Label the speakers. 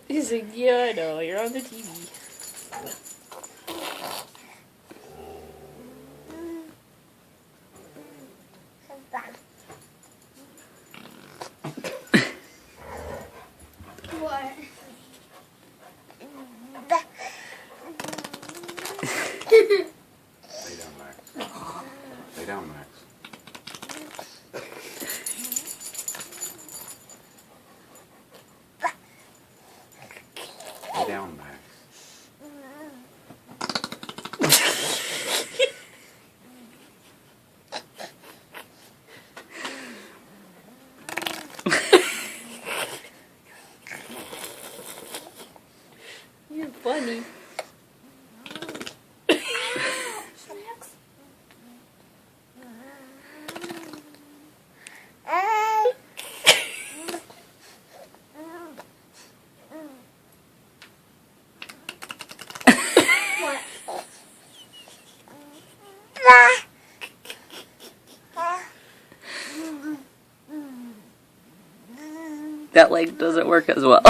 Speaker 1: He's like, yeah, I know, you're on the TV.
Speaker 2: What?
Speaker 3: Lay down, Max. Lay down, Max. Lay down, Max.
Speaker 1: You're funny.
Speaker 4: That leg doesn't work as well.